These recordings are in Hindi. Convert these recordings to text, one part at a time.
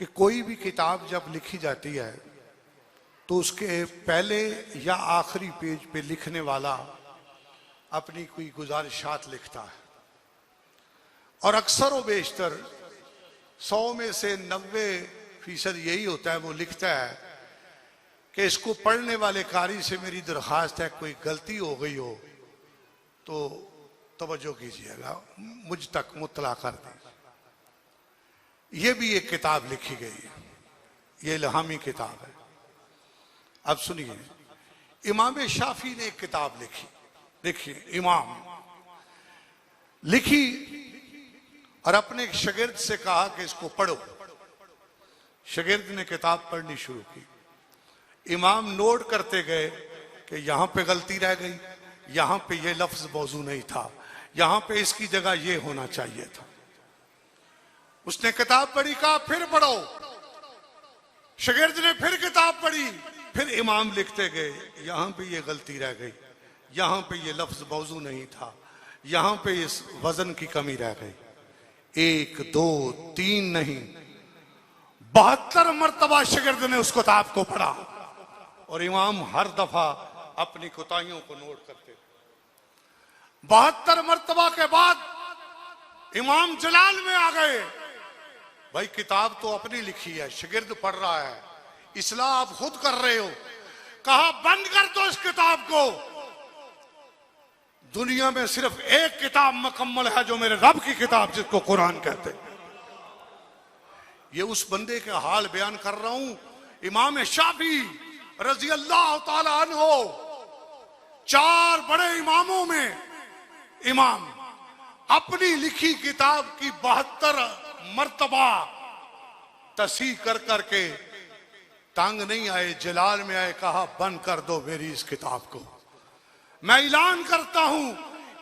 कि कोई भी किताब जब लिखी जाती है तो उसके पहले या आखिरी पेज पे लिखने वाला अपनी कोई गुजारिशात लिखता है और अक्सर व बेशतर 100 में से 90% यही होता है, वो लिखता है कि इसको पढ़ने वाले कारी से मेरी दरख्वास्त है कोई गलती हो गई हो तो तवज्जो कीजिएगा, मुझ तक मुत्तला कर दें। यह भी एक किताब लिखी गई है, ये इल्हामी किताब है। अब सुनिए, इमाम शाफी ने एक किताब लिखी, देखिए इमाम लिखी और अपने एक शागिर्द से कहा कि इसको पढ़ो। शागिर्द ने किताब पढ़नी शुरू की। इमाम नोट करते गए कि यहां पे गलती रह गई, यहां पे ये लफ्ज मौजू नहीं था, यहां पे इसकी जगह ये होना चाहिए था। उसने किताब पढ़ी, कहा फिर पढ़ो। शागिर्द ने फिर किताब पढ़ी, फिर इमाम लिखते गए यहां पे ये गलती रह गई, यहां पे ये लफ्ज मौजू नहीं था, यहां पे इस वजन की कमी रह गई। 1 2 3 नहीं, 72 मरतबा शागिर्द ने उस किताब को पढ़ा और इमाम हर दफा अपनी कोताहियों को नोट करते। 72 मरतबा के बाद इमाम जलाल में आ गए। भाई किताब तो अपनी लिखी है, शागिर्द पढ़ रहा है, इसलाह आप खुद कर रहे हो। कहा बंद कर दो इस किताब को। दुनिया में सिर्फ एक किताब मुकम्मल है जो मेरे रब की किताब, जिसको कुरान कहते। ये उस बंदे के हाल बयान कर रहा हूं, इमाम शाफी रजी अल्लाह ताला अन्हो, 4 बड़े इमामों में इमाम अपनी लिखी किताब की 72 मर्तबा तस्हीह कर करके तंग नहीं आए, जलाल में आए, कहा बंद कर दो मेरी इस किताब को। मैं ऐलान करता हूं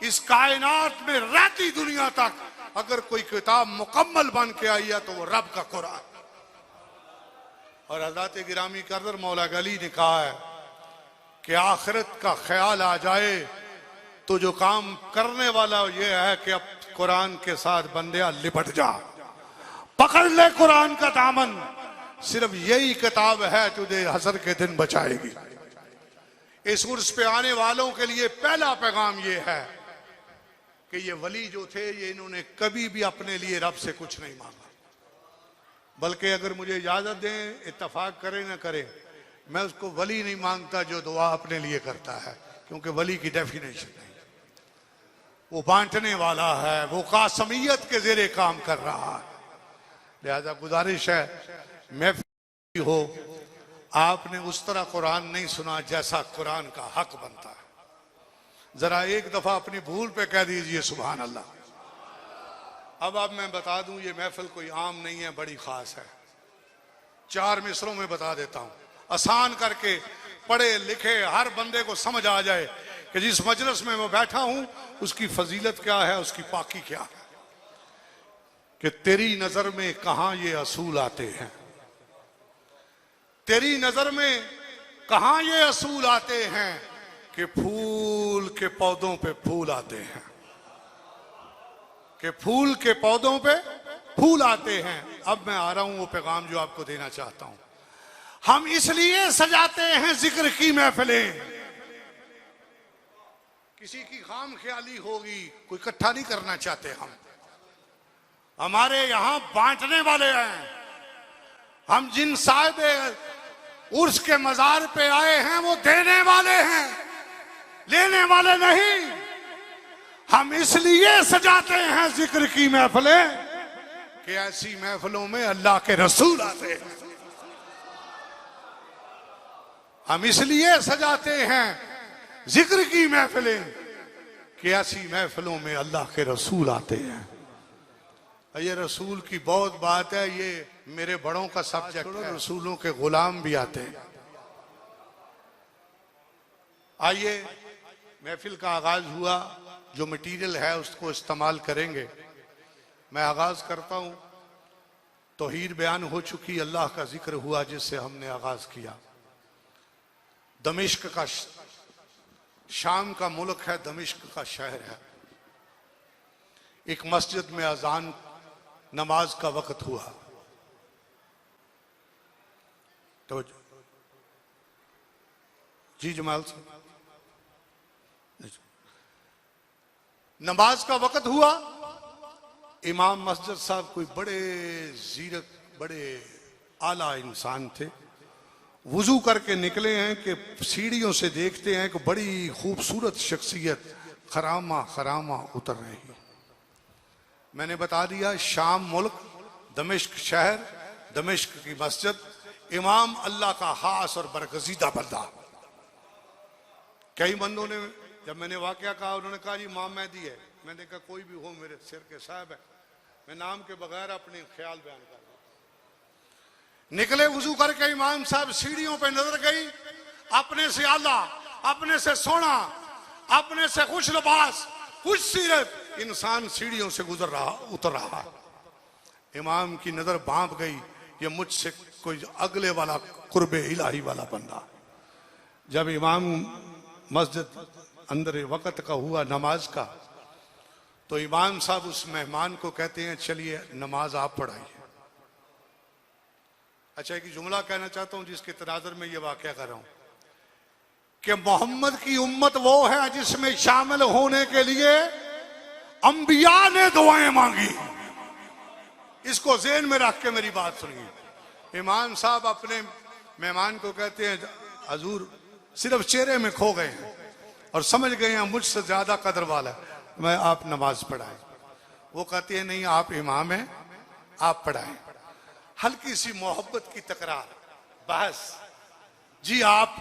इस कायनात में रहती दुनिया तक अगर कोई किताब मुकम्मल बन के आई है तो वो रब का कुरान। और हज़रत गिरामी कदर मौला अली ने कहा है कि आखिरत का ख्याल आ जाए तो जो काम करने वाला ये है कि अब कुरान के साथ बंदिया लिपट जा, पकड़ ले कुरान का दामन। सिर्फ यही किताब है तुझे हसर के दिन बचाएगी। इस उर्स पे आने वालों के लिए पहला पैगाम ये है कि ये वली जो थे ये इन्होंने कभी भी अपने लिए रब से कुछ नहीं मांगा, बल्कि अगर मुझे इजाजत दें, इत्तफाक करें ना करें, मैं उसको वली नहीं मांगता जो दुआ अपने लिए करता है, क्योंकि वली की डेफिनेशन नहीं, वो बांटने वाला है, वो कासमियत के जेरे काम कर रहा है। लिहाजा गुजारिश है, महफिल हो, आपने उस तरह कुरान नहीं सुना जैसा कुरान का हक बनता है। जरा एक दफा अपनी भूल पे कह दीजिए सुभान अल्लाह। अब मैं बता दूं, ये महफिल कोई आम नहीं है, बड़ी खास है। 4 मिसरों में बता देता हूं, आसान करके, पढ़े लिखे हर बंदे को समझ आ जाए कि जिस मजलिस में मैं बैठा हूं उसकी फजीलत क्या है, उसकी पाकी क्या है। कि तेरी नजर में कहां ये असूल आते हैं, तेरी नजर में कहां ये असूल आते हैं कि फूल के पौधों पे फूल आते हैं, कि फूल के पौधों पे फूल आते हैं। अब मैं आ रहा हूं वो पैगाम जो आपको देना चाहता हूं। हम इसलिए सजाते हैं जिक्र की महफिलें, किसी की खाम ख्याली होगी, कोई इकट्ठा नहीं करना चाहते हम। हमारे यहां बांटने वाले हैं। हम जिन साहिब उर्स के मजार पे आए हैं वो देने वाले हैं, लेने वाले नहीं। हम इसलिए सजाते हैं जिक्र की महफिलें कि ऐसी महफिलों में अल्लाह के रसूल आते हैं। हम इसलिए सजाते हैं जिक्र की महफिलें कि ऐसी महफिलों में अल्लाह के रसूल आते हैं। ये रसूल की बहुत बात है, ये मेरे बड़ों का सब्जेक्ट है। रसूलों के गुलाम भी आते हैं। आइए, महफिल का आगाज हुआ, जो मटेरियल है उसको इस्तेमाल करेंगे। मैं आगाज करता हूं। तौहीद बयान हो चुकी, अल्लाह का जिक्र हुआ जिससे हमने आगाज किया। दमिश्क का, शाम का मुल्क है, दमिश्क का शहर है। एक मस्जिद में अजान नमाज का वक्त हुआ। तो जी जमाल साहब, नमाज का वक्त हुआ। इमाम मस्जिद साहब कोई बड़े जीरक, बड़े आला इंसान थे। वुजू करके निकले हैं कि सीढ़ियों से देखते हैं कि बड़ी खूबसूरत शख्सियत खरामा खरामा उतर रही है। मैंने बता दिया शाम मुल्क, दमिश्क शहर, दमिश्क की मस्जिद, इमाम अल्लाह का खास और बरगजीदा बंदा। कई बंदों ने जब मैंने वाकया कहा, उन्होंने कहा जी इमाम मेहदी है। मैंने कहा कोई भी हो, मेरे सिर के साहब है, मैं नाम के बगैर अपने ख्याल बयान कर रहा हूं। निकले वुजू करके, इमाम साहब सीढ़ियों पे नजर गई, अपने से आला, अपने से सोना, अपने से खुश लिबास, खुश सीरत इंसान सीढ़ियों से गुजर रहा, उतर रहा। इमाम की नजर भांप गई, ये मुझसे कोई अगले वाला कुर्बे इलाही वाला बंदा। जब इमाम मस्जिद अंदर वक्त का हुआ नमाज का, तो इमाम साहब उस मेहमान को कहते हैं चलिए नमाज आप पढ़ाइए। अच्छा, एक जुमला कहना चाहता हूं जिसके तनाजर में ये वाकया कर रहा हूं कि मोहम्मद की उम्मत वो है जिसमें शामिल होने के लिए अंबिया ने दुआएं मांगी। इसको ज़हन में रख के मेरी बात सुनिए। इमाम साहब अपने मेहमान को कहते हैं हजूर सिर्फ चेहरे में खो गए हैं और समझ गए हैं मुझसे ज्यादा कदर वाला है, मैं आप नमाज पढ़ाएं। वो कहते हैं नहीं, आप इमाम हैं, आप पढ़ाएं। हल्की सी मोहब्बत की तकरार, बहस, जी आप,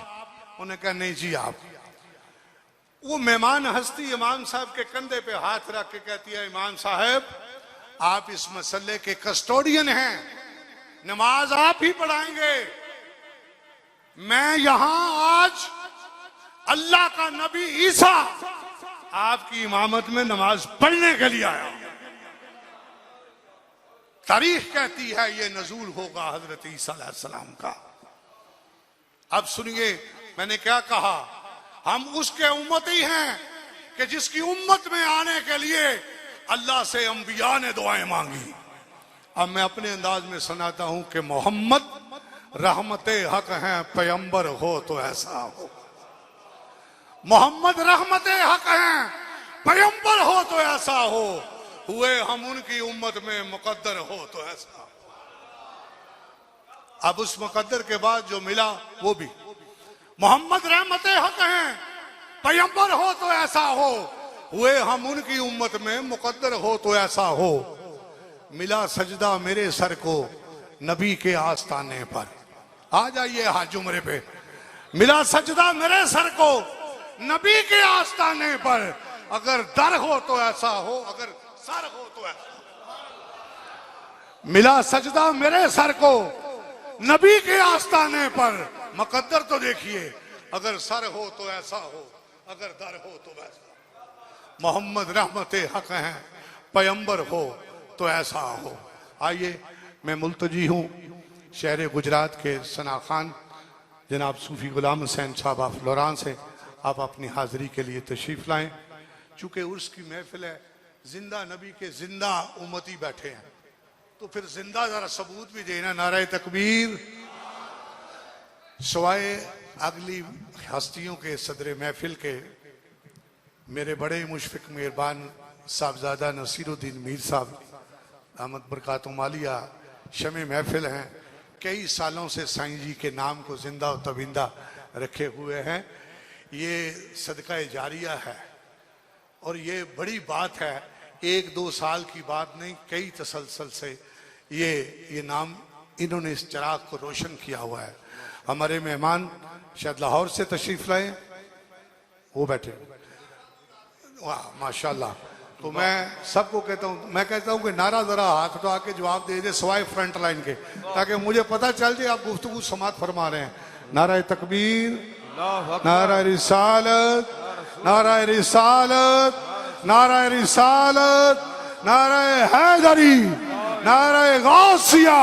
उन्हें कहा नहीं जी आप। वो मेहमान हस्ती इमाम साहब के कंधे पे हाथ रख के कहती है इमाम साहब आप इस मसले के कस्टोडियन हैं, नमाज आप ही पढ़ाएंगे। मैं यहां आज अल्लाह का नबी ईसा आपकी इमामत में नमाज पढ़ने के लिए आया। तारीख कहती है ये नजूल होगा हजरत ईसा अलैहिस्सलाम का। अब सुनिए मैंने क्या कहा, हम उसके उम्मती हैं कि जिसकी उम्मत में आने के लिए अल्लाह से अंबिया ने दुआएं मांगी। अब मैं अपने अंदाज में सुनाता हूं कि मोहम्मद रहमते हक हैं, पैगंबर हो तो ऐसा हो। मोहम्मद रहमते हक हैं, पैगंबर हो तो ऐसा हो। हुए हम उनकी उम्मत में, मुकद्दर हो तो ऐसा हो। अब उस मुकद्दर के बाद जो मिला वो भी मोहम्मद रहमते हक हैं, पैगंबर हो तो ऐसा हो। हुए हम उनकी उम्मत में, मुकद्दर हो तो ऐसा हो। मिला सजदा मेरे सर को नबी के आस्ताने पर। आ जाइए हाथ जुमरे पे। मिला सजदा मेरे सर को नबी के आस्ताने पर। अगर दर हो तो ऐसा हो, अगर सर हो तो ऐसा। मिला सजदा मेरे सर को नबी के आस्ताने पर। मुकद्दर तो देखिए, अगर सर हो तो ऐसा हो, अगर दर हो तो वैसा। मोहम्मद रहमते हक हैं, पैगंबर हो तो ऐसा हो। आइए, मैं मुल्तजी हूँ शहर गुजरात के सना खान जनाब सूफी गुलाम हुसैन साहब ऑफ लोरान से। आप अपनी हाजिरी के लिए तशरीफ लाएं। चूंकि उर्स की महफिल है, जिंदा नबी के जिंदा उम्मती बैठे हैं, तो फिर जिंदा जरा सबूत भी देना। नारे तकबीर। सवाए अगली हस्तियों के सदर महफिल के मेरे बड़े मुशफिक मेहरबान साहबजादा नसीरुद्दीन मीर साहब अहमद बरकात मालिया शमे महफिल हैं। कई सालों से साईं जी के नाम को जिंदा और तबिंदा रखे हुए हैं। ये सदका जारिया है और ये बड़ी बात है। 1-2 साल की बात नहीं, कई तसलसल से ये नाम इन्होंने इस चिराग को रोशन किया हुआ है। हमारे मेहमान शायद लाहौर से तशरीफ लाए, वो बैठे। वाह माशाल्लाह। तो मैं सबको कहता हूँ, मैं कहता हूँ कि नारा जरा हाथ तो आके जवाब दे दे सवाए फ्रंट लाइन के, ताकि मुझे पता चल जाए आप गुफ्तगू समात फरमा रहे हैं। नारा तकबीर, नारा रिसालत, नारा रिसालत, नारा रिसालत, नारा हैदरी, नारा गौसिया।